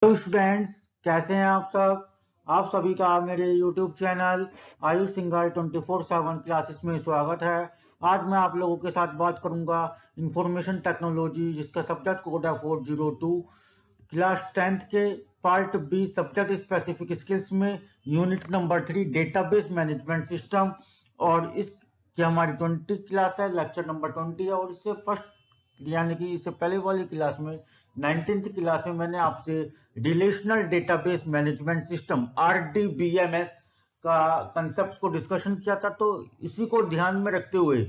Students, कैसे हैं आप सब। आप सभी का मेरे YouTube channel Ayush Singhar 24/7 classes में स्वागत है। आज मैं आप लोगों के साथ बात करूंगा इंफॉर्मेशन टेक्नोलॉजी, जिसका सब्जेक्ट कोड है 402, क्लास 10th के part B subject specific skills में unit number 3 database management system. और इस हमारी 20 क्लास है, लेक्चर नंबर 20 है। और इससे फर्स्ट यानी कि इससे पहले वाली क्लास में 19th क्लास में मैंने आपसे relational database management system RDBMS का कंसेप्ट को डिस्कशन किया था। तो इसी को ध्यान में रखते हुए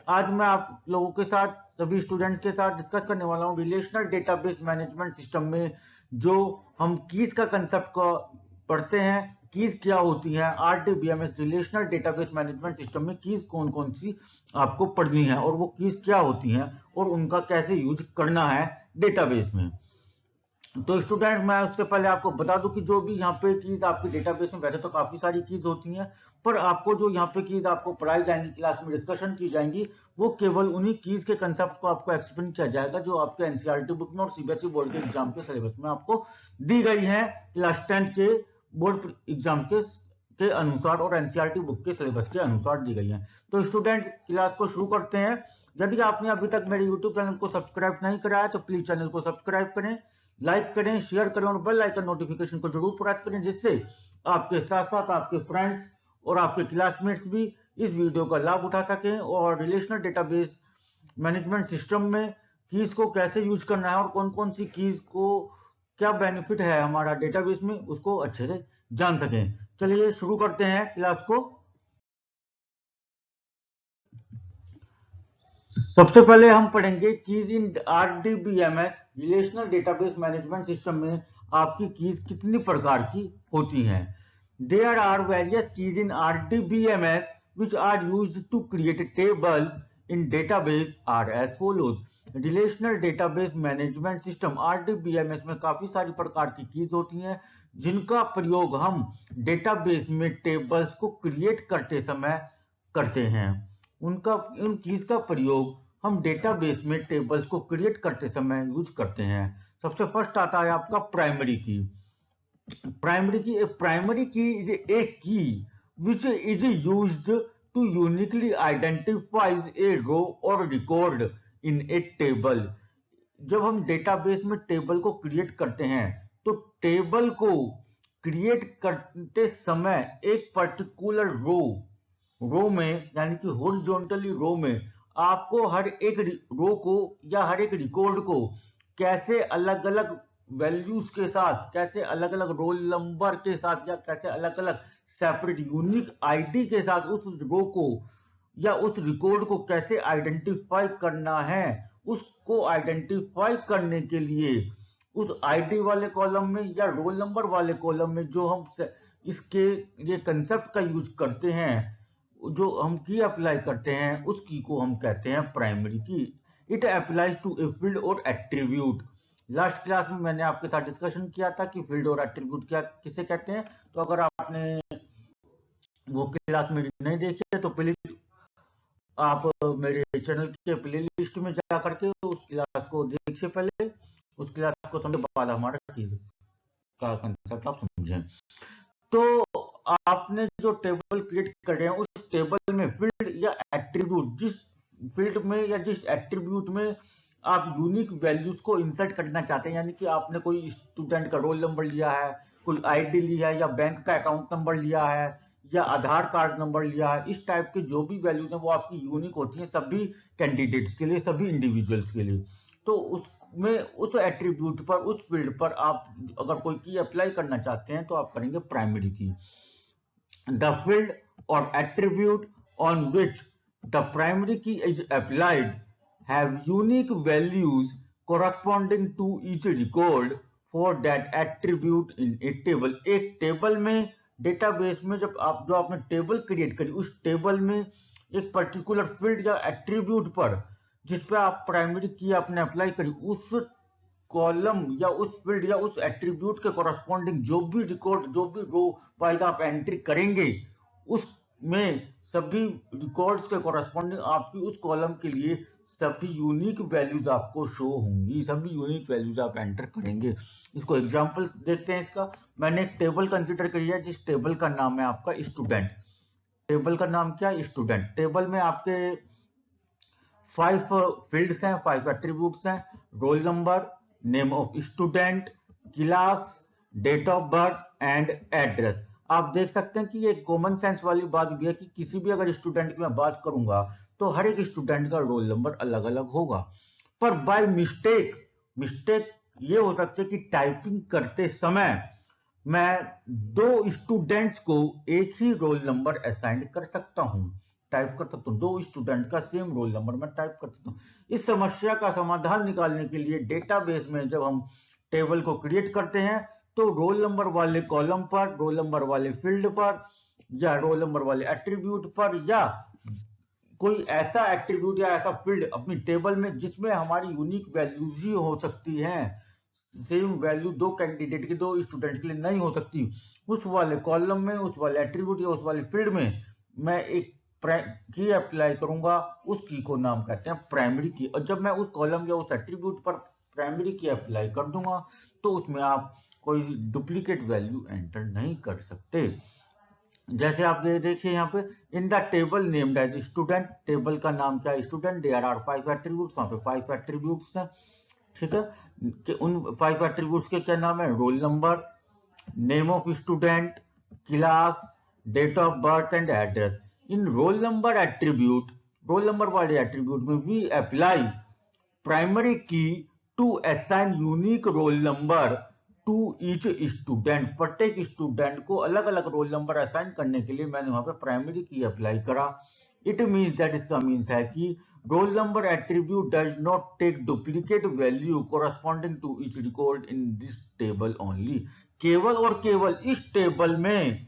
आज मैं आप लोगों के साथ, सभी स्टूडेंट्स के साथ डिस्कस करने वाला हूँ रिलेशनल डेटाबेस मैनेजमेंट सिस्टम में जो हम कीज का कंसेप्ट को पढ़ते हैं। कीज क्या होती है, RDBMS relational database management system में कीज कौन कौन सी आपको पढ़नी है और वो कीज क्या होती हैं और उनका कैसे यूज करना है डेटाबेस में। तो स्टूडेंट, मैं उससे पहले आपको बता दूं कि जो भी यहाँ पे कीज आपकी डेटाबेस में, वैसे तो काफी सारी कीज होती हैं, पर आपको जो यहाँ पे कीज आपको पढ़ाई जाएंगी, क्लास में डिस्कशन की जाएंगी, वो केवल उन्हीं कीज के कंसेप्ट को आपको एक्सप्लेन किया जाएगा जो आपके एनसीईआरटी बुक में और सीबीएसई बोर्ड के एग्जाम के सिलेबस में आपको दी गई है, क्लास 10 के बोर्ड एग्जाम के अनुसार और एनसीईआरटी बुक के सिलेबस के अनुसार दी गई है। तो स्टूडेंट, क्लास को शुरू करते हैं। यदि आपने अभी तक मेरे यूट्यूब चैनल को सब्सक्राइब नहीं कराया है तो प्लीज चैनल को सब्सक्राइब करें, लाइक करें, शेयर करें और बेल आइकन नोटिफिकेशन को जरूर प्रेस करें, जिससे आपके साथ साथ आपके फ्रेंड्स और आपके क्लासमेट्स भी इस वीडियो का लाभ उठा सकें और रिलेशनल डेटाबेस मैनेजमेंट सिस्टम में कीज को कैसे यूज करना है और कौन कौन सी कीज को क्या बेनिफिट है हमारा डेटाबेस में, उसको अच्छे से जान सकें। चलिए शुरू करते हैं क्लास को। सबसे पहले हम पढ़ेंगे keys in RDBMS relational database management system में आपकी कीज कितनी प्रकार की होती हैं। There are various keys in RDBMS which are used to create tables in database are as follows। Relational database management system RDBMS में काफी सारी प्रकार की कीज होती हैं जिनका प्रयोग हम डेटाबेस में टेबल्स को क्रिएट करते समय करते हैं। उन कीज का प्रयोग हम डेटाबेस में टेबल्स को क्रिएट करते समय यूज करते हैं। सबसे फर्स्ट आता है आपका प्राइमरी की। प्राइमरी की is a key which is used to uniquely identifies a row और रिकॉर्ड इन ए टेबल। जब हम डेटाबेस में टेबल को क्रिएट करते हैं तो टेबल को क्रिएट करते समय एक पर्टिकुलर रो में यानी कि हॉरिजॉन्टली रो में आपको हर एक रो को या हर एक रिकॉर्ड को कैसे अलग अलग वैल्यूज के साथ, कैसे अलग अलग रोल नंबर के साथ या कैसे अलग अलग सेपरेट यूनिक आईडी के साथ उस रो को या उस रिकॉर्ड को कैसे आइडेंटिफाई करना है, उसको आइडेंटिफाई करने के लिए उस आईडी वाले कॉलम में या रोल नंबर वाले कॉलम में जो हम इसके ये कंसेप्ट का यूज करते हैं, जो हम की अप्लाई करते हैं, उस की को हम कहते हैं primary key. It applies to a field और एट्रीब्यूट। लास्ट क्लास में मैंने आपके साथ डिस्कशन किया था कि फील्ड और एट्रीब्यूट क्या किसे कहते हैं। तो अगर आपने वो क्लास मेरी नहीं देखी है तो प्लीज आप मेरे चैनल के प्लेलिस्ट में जा करके उस क्लास को देखिए, पहले उस क्लास को समझे बाद हमारा चीज का कंसेप्ट आप समझें। तो आपने जो टेबल क्रिएट कर रहे हैं उस टेबल में फील्ड या एट्रीब्यूट, जिस फील्ड में या जिस एट्रीब्यूट में आप यूनिक वैल्यूज को इंसर्ट करना चाहते हैं, यानी कि आपने कोई स्टूडेंट का रोल नंबर लिया है, कोई आईडी लिया है या बैंक का अकाउंट नंबर लिया है या आधार कार्ड नंबर लिया है, इस टाइप के जो भी वैल्यूज हैं वो आपकी यूनिक होती हैं सभी कैंडिडेट्स के लिए, सभी इंडिविजुअल्स के लिए। तो उसमें उस एट्रीब्यूट पर, उस फील्ड पर आप अगर कोई की अप्लाई करना चाहते हैं तो आप करेंगे प्राइमरी की। The field or attribute on which the primary key is applied have unique values corresponding to each record for that attribute in a table। एक टेबल में, डेटाबेस में जब आप जो आपने टेबल क्रिएट करी, उस टेबल में एक पर्टिकुलर फील्ड या एट्रीब्यूट पर जिस पे आप प्राइमरी की आपने अप्लाई करी, उस कॉलम या उस फील्ड या उस एट्रीब्यूट के कॉरस्पॉन्डिंग जो भी रिकॉर्ड, जो भी रो वाइज आप एंट्री करेंगे, उसमें सभी रिकॉर्ड्स के कॉरस्पॉन्डिंग आपकी उस कॉलम के लिए सभी यूनिक वैल्यूज आपको शो होंगी, सभी यूनिक वैल्यूज आप एंटर करेंगे। इसको एग्जांपल देखते हैं इसका। मैंने एक टेबल कंसीडर करी है जिस टेबल का नाम है आपका स्टूडेंट। टेबल का नाम क्या है? स्टूडेंट। टेबल में आपके 5 फील्ड्स हैं, 5 एट्रीब्यूट्स हैं। Roll number, name of student, class, date of birth and address. आप देख सकते हैं कि ये कॉमन सेंस वाली बात भी है कि किसी भी अगर स्टूडेंट की मैं बात करूंगा तो हर एक स्टूडेंट का रोल नंबर अलग अलग होगा। पर बाय मिस्टेक, मिस्टेक ये हो सकती है कि टाइपिंग करते समय मैं दो स्टूडेंट्स को एक ही रोल नंबर असाइन कर सकता हूं, टाइप कर सकता हूं। दो स्टूडेंट का सेम रोल नंबर मैं टाइप कर सकता हूं। इस समस्या का समाधान निकालने के लिए डेटाबेस में जब हम टेबल को क्रिएट करते हैं तो रोल नंबर वाले कॉलम पर, रोल नंबर वाले फील्ड पर, या रोल नंबर वाले एट्रीब्यूट पर, या कोई ऐसा एट्रीब्यूट या ऐसा फील्ड अपनी टेबल में जिसमें हमारी यूनिक वैल्यूज ही हो सकती हैं, सेम वैल्यू दो कैंडिडेट की, दो स्टूडेंट के लिए नहीं हो सकती, उस वाले कॉलम में, उस वाले एट्रीब्यूट या उस वाले फील्ड में मैं एक की अप्लाई करूंगा। उस की को नाम कहते हैं प्राइमरी की। और जब मैं उस कॉलम या उस एट्रीब्यूट पर प्राइमरी की अप्लाई कर दूंगा तो उसमें आप कोई डुप्लीकेट वैल्यू एंटर नहीं कर सकते। जैसे आप ये देखिए यहाँ पे, in the table named as student, table का नाम क्या है? स्टूडेंट। देयर आर 5 एट्रीब्यूट्स, वहां पे 5 एट्रीब्यूट्स हैं, ठीक है। कि उन 5 एट्रीब्यूट्स के क्या नाम है? Roll number, name of student, class, date of birth and address. In roll number attribute, roll number वाले एट्रीब्यूट में we apply primary key to assign unique roll number to each student. प्रत्येक student को अलग अलग roll number assign करने के लिए मैंने वहां पे प्राइमरी की अप्लाई करा। इट मीन्स दैट, इसका मीन्स है कि roll number attribute does not take duplicate value corresponding to each record in this table only. केवल और केवल इस टेबल में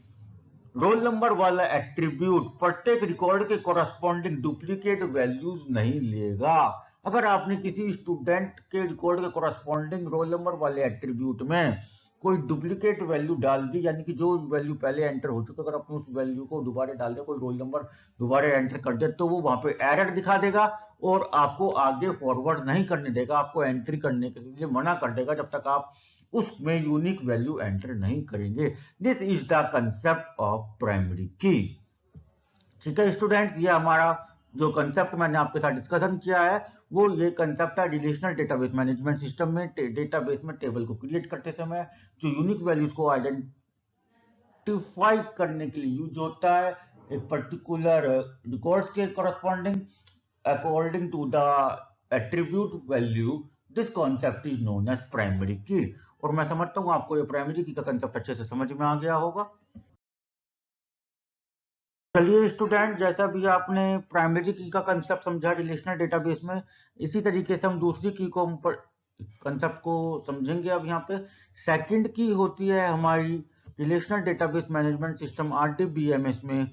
रोल नंबर वाला एट्रीब्यूट प्रत्येक रिकॉर्ड के कोरस्पॉन्डिंग डुप्लीकेट वैल्यूज नहीं लेगा। अगर आपने किसी स्टूडेंट के रिकॉर्ड के कोरस्पॉन्डिंग रोल नंबर वाले एट्रीब्यूट में कोई डुप्लीकेट वैल्यू डाल दी, यानी कि जो वैल्यू पहले एंटर हो चुका, अगर आपने उस वैल्यू को दोबारा डाल दिया, कोई रोल नंबर दोबारा एंटर कर दिया, तो वो वहां पे एरर दिखा देगा और आपको आगे फॉरवर्ड नहीं करने देगा, आपको एंट्री करने के लिए मना कर देगा जब तक आप उसमें यूनिक वैल्यू एंटर नहीं करेंगे। This is the concept of primary की। ठीक है स्टूडेंट्स, ये हमारा जो कंसेप्ट मैंने आपके साथ डिस्कशन किया है वो ये कंसेप्ट है रिलेशनल डेटाबेस मैनेजमेंट सिस्टम में। डेटाबेस में टेबल को क्रिएट करते समय जो यूनिक वैल्यूज को आइडेंटिफाई करने के लिए यूज होता है एक पर्टिकुलर रिकॉर्ड्स के corresponding according to the attribute value, this concept is known as primary key. और मैं समझता हूँ आपको ये प्राइमरी की का कंसेप्ट अच्छे से समझ में आ गया होगा। चलिए स्टूडेंट, जैसा भी आपने प्राइमरी की का कंसेप्ट समझा रिलेशनल डेटाबेस में, इसी तरीके से हम दूसरी की को कंसेप्ट को समझेंगे। अब यहाँ पे सेकंड की होती है हमारी relational database management system RDBMS में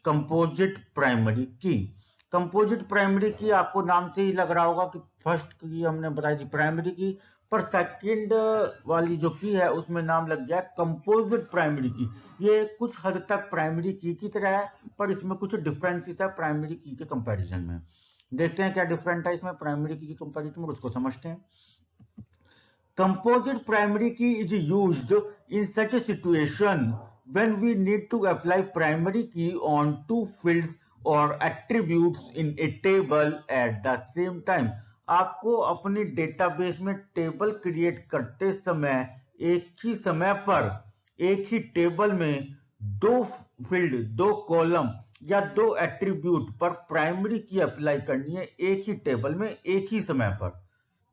कंपोजिट प्राइमरी की। कंपोजिट प्राइमरी की आपको नाम से ही लग रहा होगा कि फर्स्ट की हमने बताई थी प्राइमरी की, पर सेकंड वाली जो की है उसमें नाम लग गया कंपोजिट प्राइमरी की। ये कुछ हद तक प्राइमरी की तरह है, पर इसमें कुछ डिफरेंसेस है प्राइमरी की के कंपैरिजन में। देखते हैं क्या डिफरेंट है इसमें प्राइमरी की कंपैरिजन में, उसको समझते हैं। Composite primary key is used in such a situation when we need to apply primary key on two fields or attributes in a table at the same time। आपको अपने database में table create करते समय एक ही समय पर एक ही टेबल में दो फील्ड, दो कॉलम या दो एट्रीब्यूट पर प्राइमरी की अप्लाई करनी है एक ही टेबल में एक ही समय पर।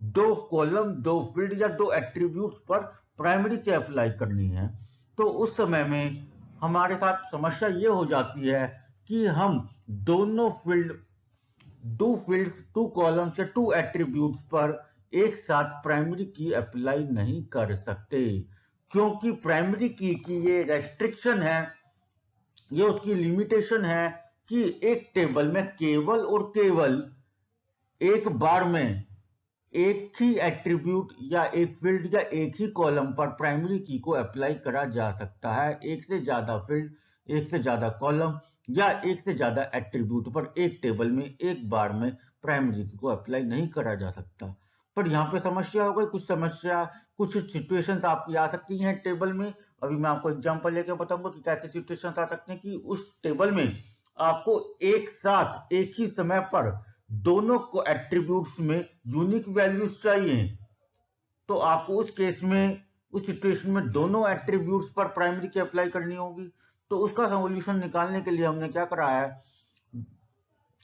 दो कॉलम, दो फील्ड या दो एट्रीब्यूट्स पर प्राइमरी की अप्लाई करनी है तो उस समय में हमारे साथ समस्या ये हो जाती है कि हम दोनों फील्ड, टू कॉलम्स या टू एट्रीब्यूट्स पर एक साथ प्राइमरी की अप्लाई नहीं कर सकते, क्योंकि प्राइमरी की ये रेस्ट्रिक्शन है, ये उसकी लिमिटेशन है कि एक टेबल में केवल और केवल एक बार में एक ही एट्रीब्यूट या एक फील्ड या एक ही कॉलम पर प्राइमरी की को अप्लाई करा जा सकता है। एक से ज्यादा फील्ड, एक से ज्यादा कॉलम या एक से ज्यादा एट्रीब्यूट पर एक टेबल में एक बार में प्राइमरी की को अप्लाई नहीं करा जा सकता। पर यहाँ पे समस्या हो गई, कुछ सिचुएशंस आपकी आ सकती हैं टेबल में। अभी मैं आपको एग्जांपल लेके बताऊंगा कि कैसे सिचुएशंस आ सकते हैं कि उस टेबल में आपको एक साथ एक ही समय पर दोनों को एट्रीब्यूट्स में यूनिक वैल्यूज चाहिए। तो आपको उस केस में, उस सिचुएशन में दोनों एट्रीब्यूट्स पर प्राइमरी की अप्लाई करनी होगी। तो उसका सॉल्यूशन निकालने के लिए हमने क्या करा है,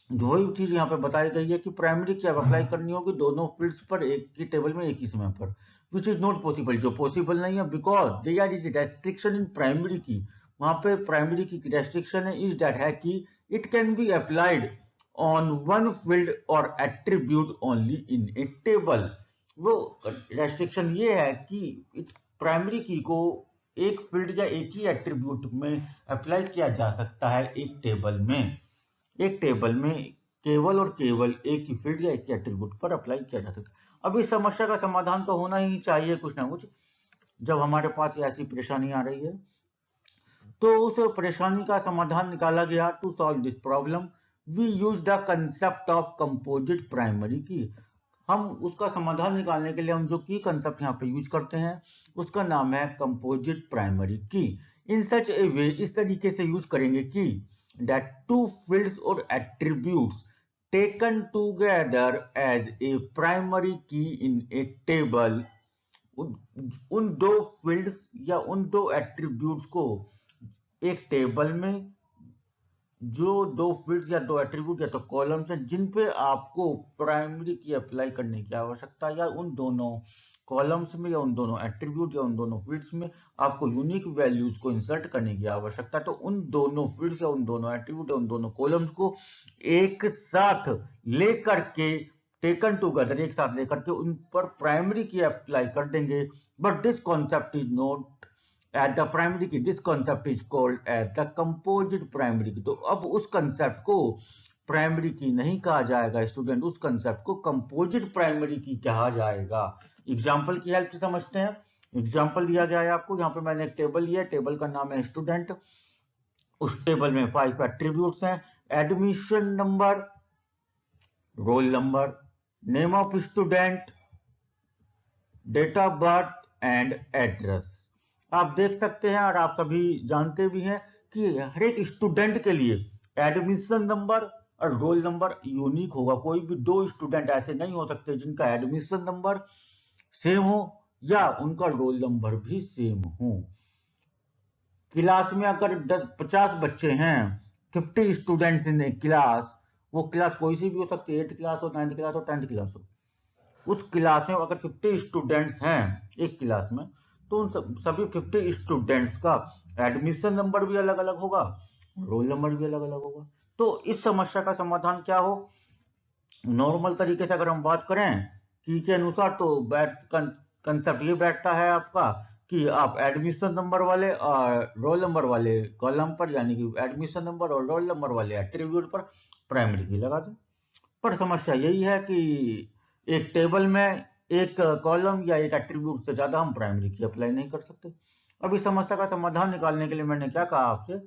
जो ही चीज यहाँ पे बताई गई है कि प्राइमरी की अप्लाई करनी होगी दोनों फील्ड्स पर एक ही टेबल में एक ही समय पर, विच इज नॉट पॉसिबल, जो पॉसिबल नहीं है, because there is restriction in primary key. वहां पे प्राइमरी की रेस्ट्रिक्शन है, इज दैट है कि it can be applied on one field और attribute only in a table. वो रेस्ट्रिक्शन ये है कि प्राइमरी की को एक फील्ड या एक ही एट्रीब्यूट में अप्लाई किया जा सकता है एक टेबल में केवल और केवल एक ही फील्ड या एक ही एट्रीब्यूट पर अप्लाई किया जा सकता है। अब इस समस्या का समाधान तो होना ही चाहिए कुछ ना कुछ। जब हमारे पास ऐसी परेशानी आ रही है तो उस परेशानी का समाधान निकाला गया। To solve this problem we use the concept of composite primary key. हम उसका समाधान निकालने के लिए हम जो की कंसेप्ट यहाँ पे यूज करते हैं उसका नाम है कंपोजिट प्राइमरी की। इन सच ए वे, इस तरीके से यूज करेंगे कि that two fields or attributes taken together as a primary key in a table, उन दो फील्ड्स या उन दो एट्रीब्यूट्स को एक टेबल में, जो दो फील्ड्स या दो एट्रीब्यूट या तो कॉलम्स हैं जिन पे आपको प्राइमरी की अप्लाई करने की आवश्यकता है, या उन दोनों कॉलम्स में या उन दोनों एट्रीब्यूट या उन दोनों फील्ड्स में आपको यूनिक वैल्यूज को इंसर्ट करने की आवश्यकता है। तो उन दोनों फील्ड्स या उन दोनों एट्रीब्यूट या उन दोनों कॉलम्स को एक साथ लेकर के, टेकन टूगेदर, एक साथ लेकर के उन पर प्राइमरी की अप्लाई कर देंगे। But this concept is not at the primary key, this concept is called as the composite primary key। तो अब उस कंसेप्ट को प्राइमरी की नहीं कहा जाएगा स्टूडेंट, उस कंसेप्ट को कंपोजिट प्राइमरी की कहा जाएगा। एग्जांपल की हेल्प से समझते हैं। एग्जांपल दिया गया है आपको, यहाँ पे मैंने एक टेबल लिया, टेबल का नाम है स्टूडेंट। उस टेबल में 5 एट्रीब्यूट्स हैं, admission number, roll number, name of student, date of birth and address. आप देख सकते हैं और आप सभी जानते भी हैं कि हर एक स्टूडेंट के लिए एडमिशन नंबर और रोल नंबर यूनिक होगा। कोई भी दो स्टूडेंट ऐसे नहीं हो सकते जिनका एडमिशन नंबर सेम हो या उनका रोल नंबर भी सेम हो। क्लास में अगर 50 बच्चे हैं, 50 स्टूडेंट्स इन ए क्लास, वो क्लास कोई सी भी हो सकती है, 8th क्लास हो, 9th क्लास हो, 10th क्लास हो। उस क्लास में अगर 50 स्टूडेंट्स हैं एक क्लास में, तो उन सभी 50 स्टूडेंट्स का एडमिशन नंबर भी अलग अलग होगा, रोल नंबर भी अलग अलग होगा। तो इस समस्या का समाधान क्या हो, नॉर्मल तरीके से अगर हम बात करें की के अनुसार, तो कंसेप्ट ये बैठता है आपका कि आप एडमिशन नंबर वाले और रोल नंबर वाले कॉलम पर, यानी कि एडमिशन नंबर और रोल नंबर वाले एट्रीब्यूट पर प्राइमरी की लगा दें। पर समस्या यही है कि एक टेबल में एक कॉलम या एक एट्रीब्यूट से ज्यादा हम प्राइमरी की अप्लाई नहीं कर सकते। अब इस समस्या का समाधान निकालने के लिए मैंने क्या कहा आपसे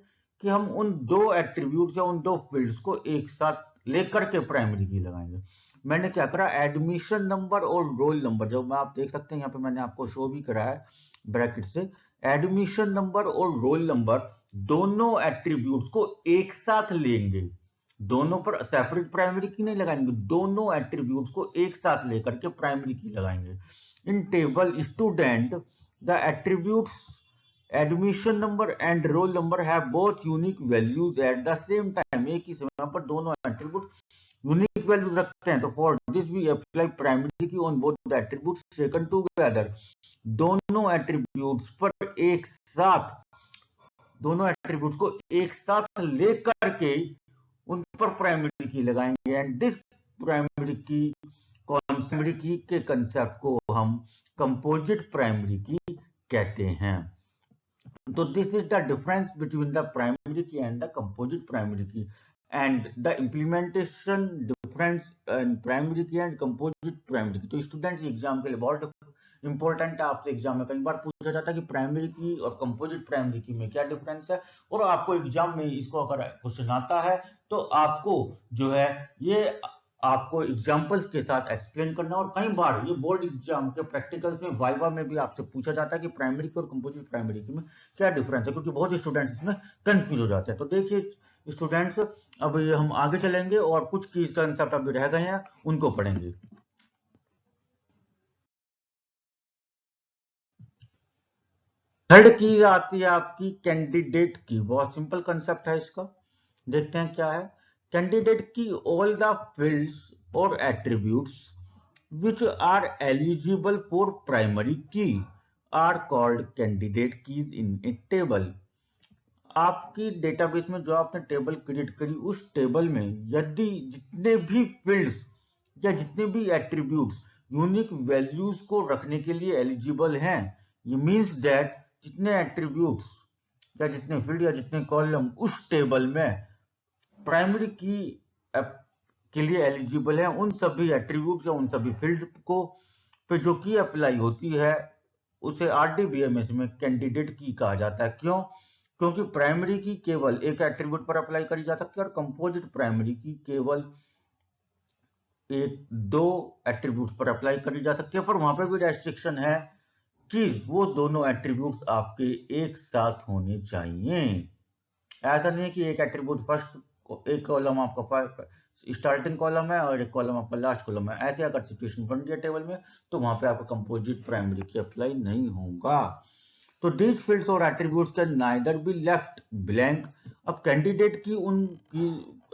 कि हम उन दो एट्रीब्यूट्स या उन दो फील्ड्स को एक साथ लेकर के प्राइमरी की लगाएंगे। मैंने क्या करा, एडमिशन नंबर और रोल नंबर, जो मैं आप देख सकते हैं यहाँ पे मैंने आपको शो भी करा है ब्रैकेट से, एडमिशन नंबर और रोल नंबर दोनों एट्रीब्यूट्स को एक साथ लेंगे। दोनों पर सेपरेट प्राइमरी की नहीं लगाएंगे, दोनों एट्रीब्यूट्स को एक साथ लेकर के प्राइमरी की लगाएंगे। इन table student the attributes admission number and roll number have both unique values at the same time. एक ही समय पर दोनों एट्रीब्यूट यूनिक वैल्यूज रखते हैं। तो for this we apply primary key on both the attributes taken together. दोनों attributes पर एक साथ, दोनों एट्रीब्यूट्स को एक साथ लेकर के उन पर प्राइमरी की लगाएंगे। एंड दिस प्राइमरी की, प्राइमरी की के कंसेप्ट को हम कंपोजिट प्राइमरी की कहते हैं। तो this is the difference between the primary key and the composite primary key, and the implementation difference in primary key and composite primary की। तो स्टूडेंट्स एग्जाम के लिए बहुत इंपॉर्टेंट है। आपसे एग्जाम में कई बार पूछा जाता है कि प्राइमरी की और कंपोजिट प्राइमरी की में क्या डिफरेंस है, और आपको एग्जाम में इसको अगर क्वेश्चन आता है तो आपको जो है ये आपको एग्जाम्पल्स के साथ एक्सप्लेन करना। और कई बार ये बोर्ड एग्जाम के प्रैक्टिकल्स में, वाइवा में भी आपसे पूछा जाता है कि प्राइमरी की और कंपोजिट प्राइमरी की में क्या डिफरेंस है, क्योंकि बहुत स्टूडेंट्स इसमें कंफ्यूज हो जाते हैं। तो देखिए स्टूडेंट्स, अब ये हम आगे चलेंगे और कुछ कीज कंसेप्ट अभी रह गए हैं, उनको पढ़ेंगे। थर्ड की आती है आपकी कैंडिडेट की। बहुत सिंपल कंसेप्ट है इसका, देखते हैं क्या है। कैंडिडेट की ऑल द फील्ड्स और attributes which are eligible for primary key are called candidate keys in a table। आपकी डेटाबेस में जो आपने टेबल क्रिएट करी, उस टेबल में यदि जितने भी फील्ड्स या जितने भी एट्रीब्यूट्स यूनिक वैल्यूज को रखने के लिए एलिजिबल हैं, ये मीन्स दैट जितने एट्रीब्यूट्स या जितने फील्ड या जितने कॉलम उस टेबल में प्राइमरी की के लिए एलिजिबल है, उन सभी एट्रीब्यूट या उन सभी फील्ड को पे जो की अप्लाई होती है, उसे आरडीबीएमएस में कैंडिडेट की कहा जाता है। क्यों? क्योंकि प्राइमरी की केवल एक एट्रीब्यूट पर अप्लाई करी जा सकती है और कंपोजिट प्राइमरी की केवल एक दो एट्रीब्यूट पर अप्लाई करी जा सकती है। पर वहां पर भी रेस्ट्रिक्शन है कि वो दोनों एट्रीब्यूट आपके एक साथ होने चाहिए। ऐसा नहीं है कि एक एट्रीब्यूट फर्स्ट, एक कॉलम आपका स्टार्टिंग कॉलम है और एक कॉलम आपका लास्ट कॉलम है। ऐसे अगर सिचुएशन बन गया टेबल में, तो वहां पे आपका कंपोजिट प्राइमरी की अप्लाई नहीं होगा। तो दिस फील्ड्स और attributes can neither be left blank. अब कैंडिडेट की उन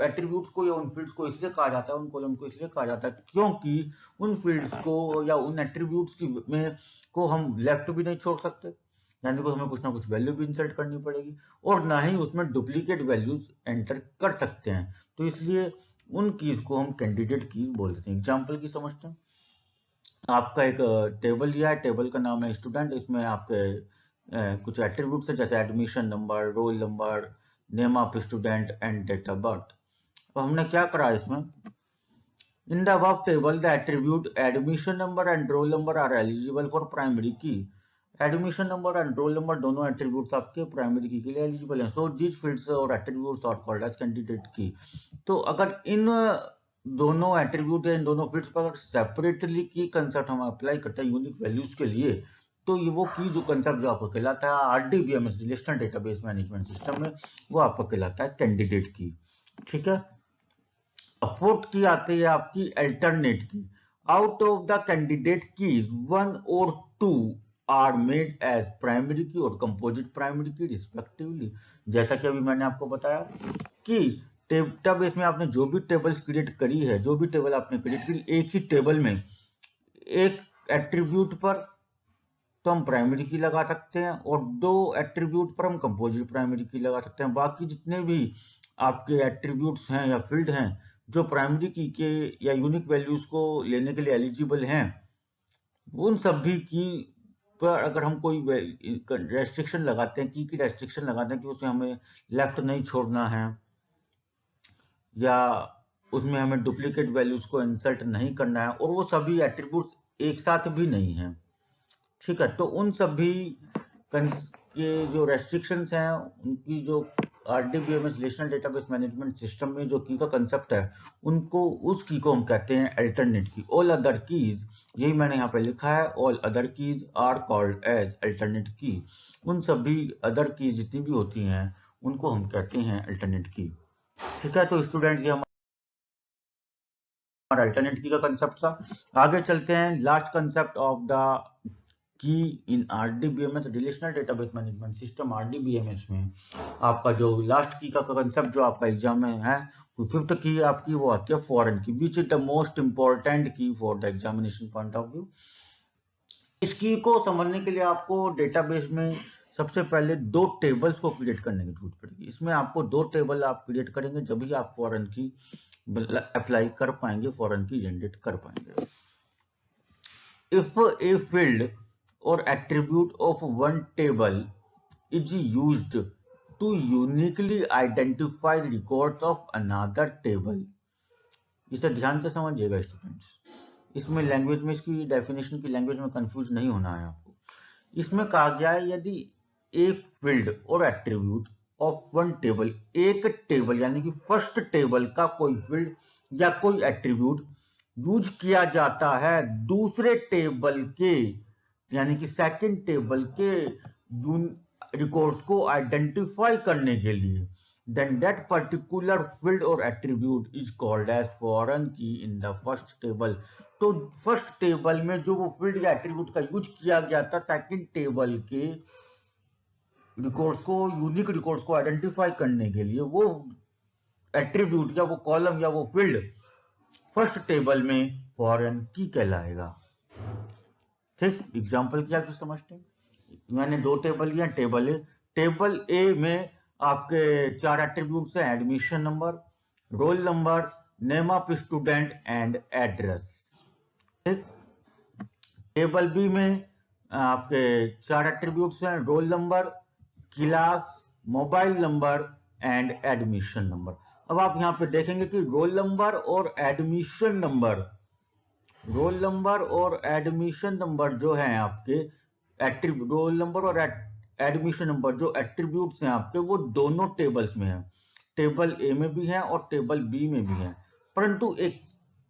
एट्रीब्यूट्स को या उन फील्ड्स को इसलिए कहा जाता है, उन कॉलम को इसलिए कहा जाता है क्योंकि उन फील्ड्स को या उन एट्रीब्यूट्स की में को हम लेफ्ट भी नहीं छोड़ सकते, यानी कि हमें कुछ ना कुछ वैल्यू भी इंसर्ट करनी पड़ेगी, और ना ही उसमें डुप्लीकेट वैल्यूज एंटर कर सकते हैं। तो इसलिए उन कीज को हम कैंडिडेट की बोल देते हैं। एग्जाम्पल की समझते हैं। आपका एक टेबल लिया है, टेबल का नाम है स्टूडेंट। इसमें आपके कुछ एट्रीब्यूट्स है, जैसे admission number, roll number, name of student and date of birth. तो हमने क्या करा इसमें, in the above table the attribute admission number and roll number are eligible for primary key। Admission number and roll number दोनों attributes आपके primary key के लिए eligible हैं। सो दिस फील्ड्स और attributes are called as candidate key. तो अगर इन दोनों attribute या इन दोनों फील्ड्स पर सेपरेटली की कंसेप्ट हम अप्लाई करते हैं यूनिक वैल्यूज के लिए, तो ये वो की जो कंसेप्ट जो आपको कहलाता है RDBMS relational database management system में, वो आपको कहलाता है कैंडिडेट की। ठीक है। फोर्थ की आती है आपकी alternate key. Out of the candidate keys one और two are made as primary key और कंपोजिट प्राइमरी की रिस्पेक्टिवली। जैसा कि अभी मैंने आपको बताया कि डेटाबेस में आपने जो भी टेबल्स क्रिएट करी है, जो भी टेबल आपने क्रिएट करी, एक ही टेबल में एक एट्रीब्यूट पर तो हम प्राइमरी की लगा सकते हैं और दो एट्रीब्यूट पर हम कंपोजिट प्राइमरी की लगा सकते हैं। बाकी जितने भी आपके एट्रीब्यूट्स हैं या फील्ड हैं जो प्राइमरी की के या यूनिक वैल्यूज को लेने के लिए एलिजिबल हैं, उन सभी की पर अगर हम कोई रेस्ट्रिक्शन लगाते हैं, की रेस्ट्रिक्शन लगाते हैं कि उसे हमें लेफ्ट नहीं छोड़ना है या उसमें हमें डुप्लीकेट वैल्यूज को इंसर्ट नहीं करना है, और वो सभी एट्रीब्यूट्स एक साथ भी नहीं है, ठीक है, तो उन सभी के जो रेस्ट्रिक्शंस हैं, उनकी जो RDBMS relational database management system में जो की का कंसेप्ट है, उनको उस की को हम कहते हैं अल्टरनेट की। ऑल अदर कीज, यही मैंने यहाँ पे लिखा है, all other keys are called as alternate key. उन सभी अदर कीज जितनी भी होती हैं उनको हम कहते हैं अल्टरनेट की। ठीक है, तो स्टूडेंट्स ये हमारा अल्टरनेट की का कंसेप्ट था। आगे चलते हैं, last concept of the key in RDBMS relational database management system RDBMS में आपका जो लास्ट की का कंसेप्ट जो आपका एग्जाम में है, फिफ्थ की आपकी वो आती है foreign key, which is the most important key for the examination point of view. इस की को समझने के लिए आपको डेटाबेस में सबसे पहले दो टेबल्स को क्रिएट करने की जरूरत पड़ेगी। इसमें आपको दो टेबल आप क्रिएट करेंगे जब भी आप फॉरेन की अप्लाई कर पाएंगे, फॉरेन की जनरेट कर पाएंगे। If a field or attribute of one table is used to uniquely identify records of another table। इसे ध्यान से समझिएगा स्टूडेंट्स, इसमें लैंग्वेज में इसकी डेफिनेशन की लैंग्वेज में कंफ्यूज नहीं होना है आपको। इसमें कहा गया है यदि एक फील्ड और एट्रीब्यूट ऑफ वन टेबल, एक टेबल यानी कि फर्स्ट टेबल का कोई फील्ड या कोई एट्रीब्यूट यूज किया जाता है दूसरे टेबल के, यानी कि सेकंड टेबल के रिकॉर्ड्स को आइडेंटिफाई करने के लिए, then that particular field or attribute is called as foreign key in the first table। तो फर्स्ट टेबल में जो वो फील्ड या एट्रीब्यूट का यूज किया गया था सेकंड टेबल के रिकॉर्ड्स को, यूनिक रिकॉर्ड्स को आइडेंटिफाई करने के लिए, वो एट्रीब्यूट या वो कॉलम या वो फील्ड फर्स्ट टेबल में फॉरेन की कहलाएगा। ठीक, एग्जांपल क्या कुछ समझते हैं? मैंने दो टेबल लिया, टेबल ए में आपके चार एट्रीब्यूट्स हैं, admission number, roll number, name of student and address. ठीक, टेबल बी में आपके चार एट्रीब्यूट्स हैं, roll number, class, mobile number and admission number. अब आप यहाँ पे देखेंगे कि रोल नंबर और एडमिशन नंबर, जो है आपके रोल नंबर और एडमिशन नंबर जो एट्रीब्यूट्स हैं आपके, वो दोनों टेबल्स में है, टेबल ए में भी है और टेबल बी में भी है। परंतु एक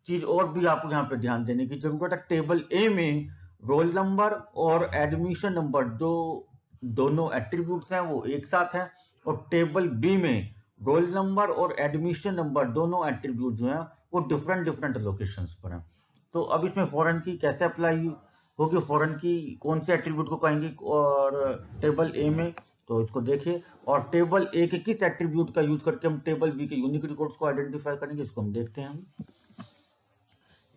चीज और भी आपको यहाँ पे ध्यान देने की जरूरत है, टेबल ए में रोल नंबर और एडमिशन नंबर जो दोनों एट्रीब्यूट्स हैं वो एक साथ हैं, और टेबल बी में रोल नंबर और एडमिशन नंबर दोनों एट्रीब्यूट जो हैं वो डिफरेंट लोकेशंस पर हैं। तो अब इसमें फॉरेन की कैसे अप्लाई होगी, फॉरेन की कौन से एट्रीब्यूट को कहेंगे और टेबल ए में, तो इसको देखिए। और टेबल ए के किस एट्रीब्यूट का यूज करके हम टेबल बी के यूनिक रिकॉर्ड्स को आइडेंटिफाई करेंगे, इसको हम देखते हैं।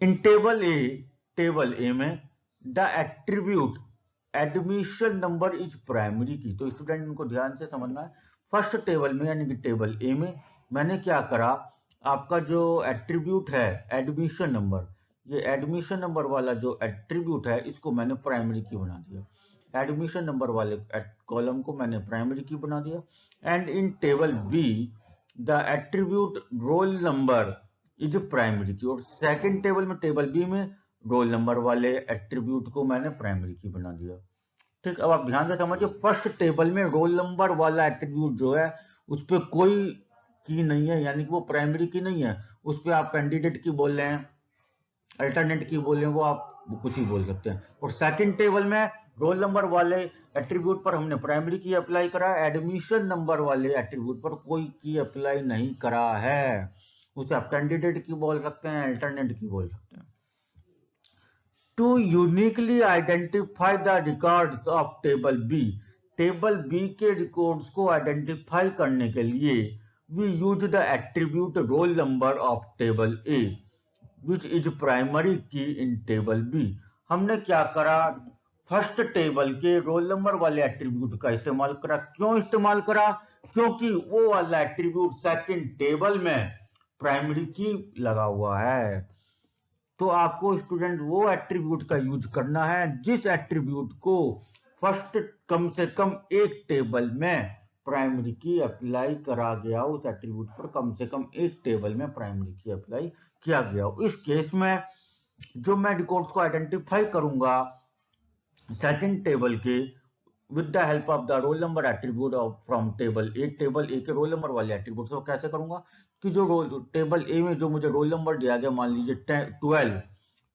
इन टेबल ए में the attribute admission number is primary की। तो स्टूडेंट इनको ध्यान से समझना है, फर्स्ट टेबल में यानी कि टेबल ए में मैंने क्या करा, आपका जो एट्रीब्यूट है एडमिशन नंबर, ये एडमिशन नंबर वाला जो एट्रीब्यूट है इसको मैंने प्राइमरी की बना दिया, एडमिशन नंबर वाले कॉलम को मैंने प्राइमरी की बना दिया। And in table be the attribute roll number is primary key, और सेकंड टेबल में टेबल बी में रोल नंबर वाले एट्रीब्यूट को मैंने प्राइमरी की बना दिया। ठीक, अब आप ध्यान से समझिए, फर्स्ट टेबल में रोल नंबर वाला एट्रीब्यूट जो है उस पर कोई की नहीं है, यानी कि वो प्राइमरी की नहीं है, उस पर आप कैंडिडेट की बोल रहे हैं, अल्टरनेट की बोल रहे हैं, वो आप कुछ ही बोल सकते हैं। और सेकंड टेबल में रोल नंबर वाले एट्रीब्यूट पर हमने प्राइमरी की अप्लाई करा, एडमिशन नंबर वाले एट्रीब्यूट पर कोई की अप्लाई नहीं करा है, उसे आप कैंडिडेट की बोल सकते हैं, अल्टरनेट की बोल सकते हैं। To uniquely identify the records of table B के रिकॉर्ड्स को आइडेंटिफाई करने के लिए we use the attribute roll number of table A which is primary key in table B. हमने क्या करा, फर्स्ट टेबल के रोल नंबर वाले एट्रीब्यूट का इस्तेमाल करा। क्यों इस्तेमाल करा? क्योंकि वो वाला एट्रीब्यूट सेकंड टेबल में प्राइमरी की लगा हुआ है। तो आपको स्टूडेंट वो एट्रीब्यूट का यूज करना है जिस एट्रीब्यूट को फर्स्ट कम से कम एक टेबल में प्राइमरी की अप्लाई करा गया, उस एट्रीब्यूट पर कम से कम एक टेबल में प्राइमरी की अप्लाई किया गया। इस केस में जो मैं रिकॉर्ड्स को आइडेंटिफाई करूंगा सेकंड टेबल के with the help of the roll number attribute from table A के रोल नंबर वाले एट्रीब्यूट को कैसे करूंगा कि जो टेबल ए में जो मुझे रोल नंबर दिया गया, मान लीजिए 12,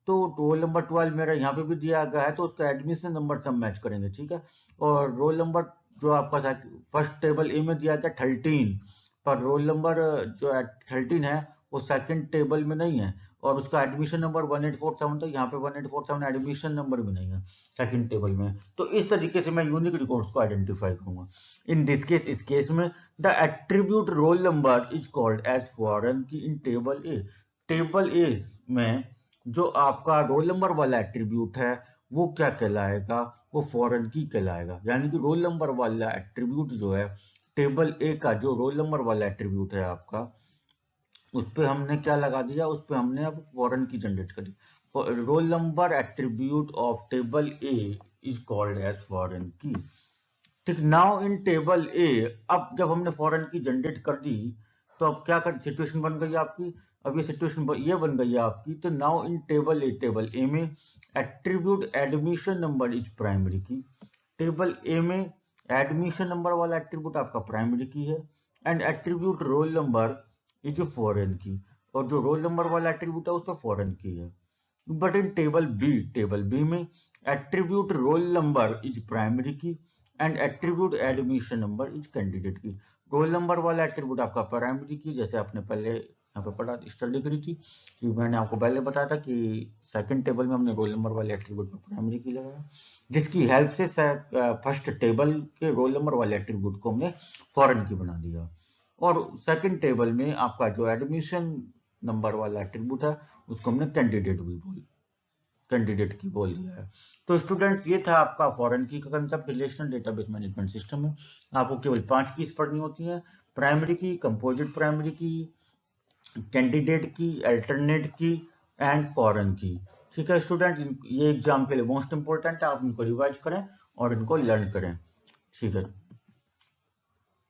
तो रोल नंबर 12 मेरा यहाँ पे भी दिया गया है, तो उसका एडमिशन नंबर से हम मैच करेंगे, ठीक है। और रोल नंबर जो आपका फर्स्ट टेबल ए में दिया गया 13, पर रोल नंबर जो 13 है वो सेकंड टेबल में नहीं है, और उसका एडमिशन नंबर 1847 था, यहाँ पे 1847 एडमिशन नंबर भी नहीं है सेकंड टेबल में। तो इस तरीके से मैं यूनिक रिकॉर्ड्स को आइडेंटिफाई करूंगा। इन दिस केस, इस केस में the attribute roll number is called as foreign key in table A. Table ए में जो आपका रोल नंबर वाला एट्रीब्यूट है वो क्या कहलाएगा, वो फॉरेन की कहलाएगा। यानी कि रोल नंबर वाला एट्रीब्यूट जो है टेबल ए का, जो रोल नंबर वाला एट्रीब्यूट है आपका, उस पर हमने क्या लगा दिया, उस पर हमने अब फॉरेन की जनरेट कर दी। Roll number attribute of table A is called as foreign key. ठीक, नाउ इन टेबल ए, अब जब हमने फॉरेन की जनरेट कर दी तो अब क्या कर सिचुएशन बन गई आपकी, अब ये सिचुएशन ये बन गई है आपकी। तो नाउ इन टेबल ए में attribute admission number is primary की। टेबल ए में एडमिशन नंबर वाला एट्रीब्यूट आपका प्राइमरी की है, and attribute roll number is foreign की। और जो रोल नंबर वाला एट्रीब्यूट है उस पर फॉरेन की है। बट इन टेबल बी में attribute roll number is primary key and attribute admission number is candidate key. Roll number वाला एट्रीब्यूट आपका प्राइमरी की, जैसे आपने पहले यहाँ पे पढ़ा स्टडी करी थी कि मैंने आपको पहले बताया था कि सेकंड टेबल में हमने रोल नंबर वाले एट्रीब्यूट पर प्राइमरी की लगाया, जिसकी हेल्प से फर्स्ट टेबल के रोल नंबर वाले एट्रीब्यूट को हमने फॉरेन की बना दिया। और सेकंड टेबल में आपका जो एडमिशन नंबर वाला एट्रीब्यूट है उसको हमने कैंडिडेट की बोल दिया है। तो स्टूडेंट्स ये था आपका फॉरेन की का concept relational database management system में। आपको केवल 5 कीज पढ़नी होती हैं, प्राइमरी की, कंपोजिट प्राइमरी की, कैंडिडेट की, अल्टरनेट की एंड फॉरेन की। ठीक है स्टूडेंट, ये एग्जाम के लिए मोस्ट इंपोर्टेंट है, आप इनको रिवाइज करें और इनको लर्न करें। ठीक है,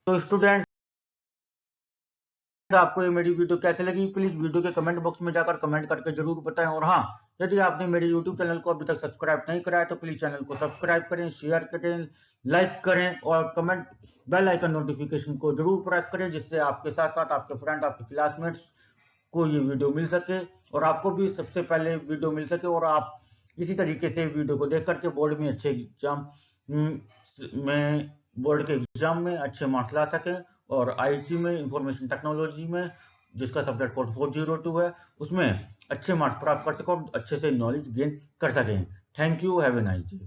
तो स्टूडेंट आपको ये मेरी वीडियो कैसे लगी प्लीज वीडियो के कमेंट बॉक्स में जाकर कमेंट करके जरूर बताएं। और हाँ, यदि आपने मेरे यूट्यूब चैनल को अभी तक सब्सक्राइब नहीं कराया तो प्लीज चैनल को सब्सक्राइब करें, शेयर करें, लाइक करें और कमेंट बेल आइकन नोटिफिकेशन को जरूर प्रेस करें, जिससे आपके साथ साथ आपके फ्रेंड, आपके क्लासमेट्स को ये वीडियो मिल सके और आपको भी सबसे पहले वीडियो मिल सके और आप इसी तरीके से वीडियो को देख करके बोर्ड में अच्छे एग्जाम में बोर्ड के एग्जाम में अच्छे मार्क्स ला सकें और आईटी में, इंफॉर्मेशन टेक्नोलॉजी में, जिसका सब्जेक्ट कोड 402 है, उसमें अच्छे मार्क्स प्राप्त कर सकें और अच्छे से नॉलेज गेन कर सकें। Thank you, have a nice day.